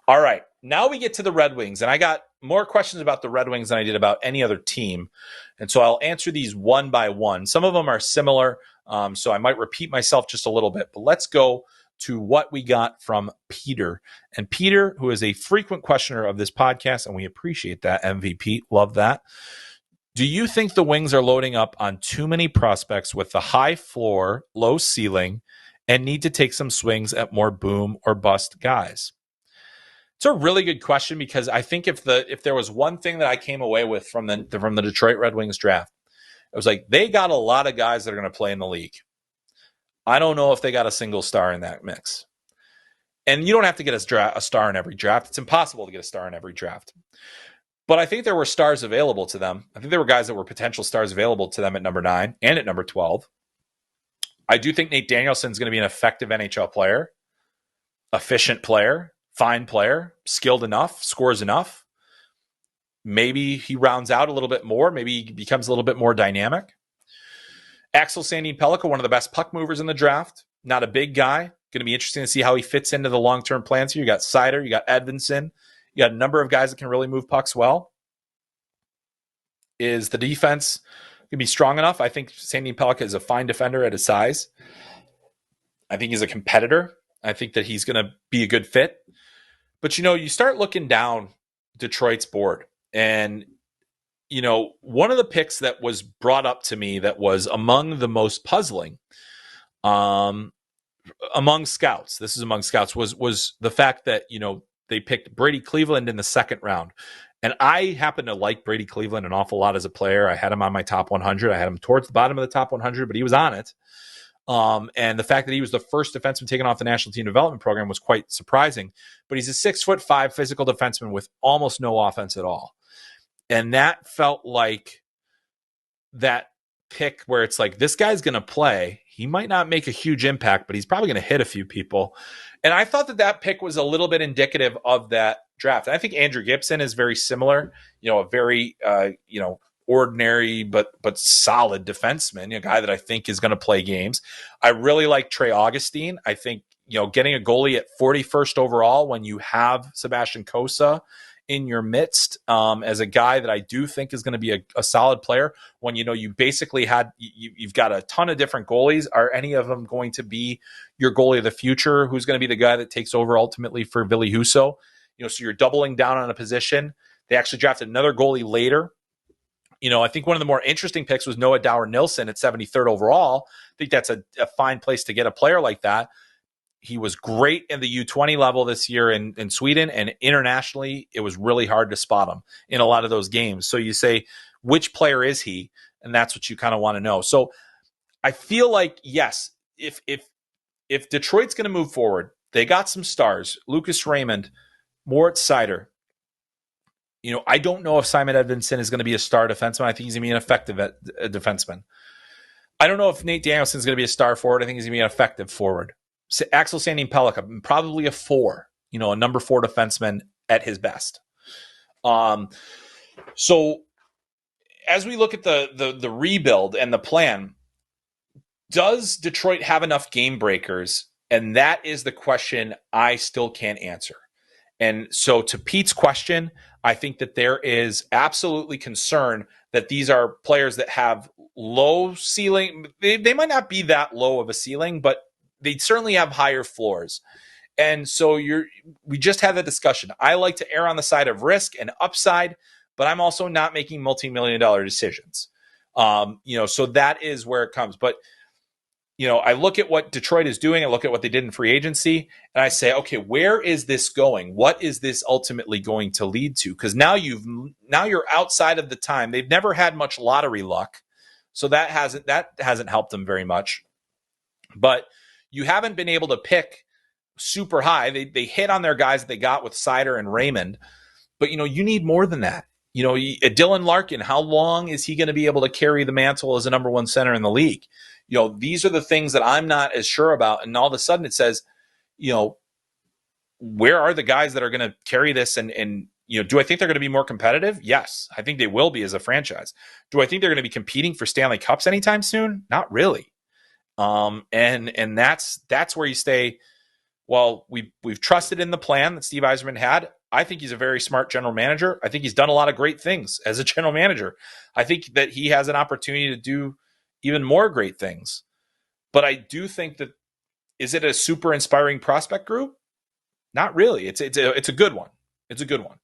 All right. Now we get to the Red Wings, and I got more questions about the Red Wings than I did about any other team. And so I'll answer these one by one. Some of them are similar, so I might repeat myself just a little bit. But let's go to what we got from Peter. And Peter, who is a frequent questioner of this podcast, and we appreciate that, MVP, love that. Do you think the Wings are loading up on too many prospects with the high floor, low ceiling, and need to take some swings at more boom or bust guys? It's a really good question, because I think if there was one thing that I came away with from the Detroit Red Wings draft, it was like they got a lot of guys that are going to play in the league. I don't know if they got a single star in that mix. And you don't have to get a star in every draft. It's impossible to get a star in every draft. But I think there were stars available to them. I think there were guys that were potential stars available to them at number 9 and at number 12. I do think Nate Danielson is going to be an effective NHL player, efficient player, fine player, skilled enough, scores enough. Maybe he rounds out a little bit more. Maybe he becomes a little bit more dynamic. Axel Sandin Pellikka, one of the best puck movers in the draft. Not a big guy. Going to be interesting to see how he fits into the long-term plans here. You got Seider, you got Edvinsson. You got a number of guys that can really move pucks well. Is the defense going to be strong enough? I think Sandin Pellikka is a fine defender at his size. I think he's a competitor. I think that he's going to be a good fit. But, you start looking down Detroit's board, and, one of the picks that was brought up to me that was among the most puzzling among scouts, this is among scouts, was the fact that, they picked Brady Cleveland in the second round. And I happen to like Brady Cleveland an awful lot as a player. I had him on my top 100. I had him towards the bottom of the top 100, but he was on it. And the fact that he was the first defenseman taken off the national team development program was quite surprising. But he's a 6'5" physical defenseman with almost no offense at all. And that felt like that pick where it's like, this guy's going to play. He might not make a huge impact, but he's probably going to hit a few people. And I thought that pick was a little bit indicative of that draft. And I think Andrew Gibson is very similar, a very, ordinary but solid defenseman, a guy that I think is going to play games. I really like Trey Augustine. I think, getting a goalie at 41st overall when you have Sebastian Cossa in your midst as a guy that I do think is going to be a solid player when, you basically you've got a ton of different goalies. Are any of them going to be your goalie of the future? Who's going to be the guy that takes over ultimately for Ville Husso? So you're doubling down on a position. They actually drafted another goalie later. I think one of the more interesting picks was Noah Dower Nilsson at 73rd overall. I think that's a fine place to get a player like that. He was great in the U20 level this year in Sweden, and internationally, it was really hard to spot him in a lot of those games. So you say, which player is he? And that's what you kind of want to know. So I feel like, yes, if Detroit's going to move forward, they got some stars. Lucas Raymond, Moritz Seider. I don't know if Simon Edvinsson is going to be a star defenseman. I think he's going to be an effective defenseman. I don't know if Nate Danielson is going to be a star forward. I think he's going to be an effective forward. Axel Sandin Pellikka, probably a 4, a number 4 defenseman at his best. So as we look at the rebuild and the plan, does Detroit have enough game breakers? And that is the question I still can't answer. And so to Pete's question, I think that there is absolutely concern that these are players that have low ceiling. They might not be that low of a ceiling, but they certainly have higher floors. And so we just had that discussion. I like to err on the side of risk and upside, but I'm also not making multi-million-dollar decisions. So that is where it comes. But, I look at what Detroit is doing. I look at what they did in free agency, and I say, okay, where is this going? What is this ultimately going to lead to? Because now you're outside of the time. They've never had much lottery luck, so that hasn't helped them very much. But you haven't been able to pick super high. They hit on their guys that they got with Seider and Raymond, but you need more than that. Dylan Larkin, how long is he going to be able to carry the mantle as a number 1 center in the league? These are the things that I'm not as sure about. And all of a sudden it says, where are the guys that are going to carry this? And do I think they're going to be more competitive? Yes, I think they will be as a franchise. Do I think they're going to be competing for Stanley Cups anytime soon? Not really. And that's where you stay, while we've trusted in the plan that Steve Yzerman had, I think he's a very smart general manager. I think he's done a lot of great things as a general manager. I think that he has an opportunity to do even more great things. But I do think that, is it a super inspiring prospect group? Not really. It's a good one. It's a good one.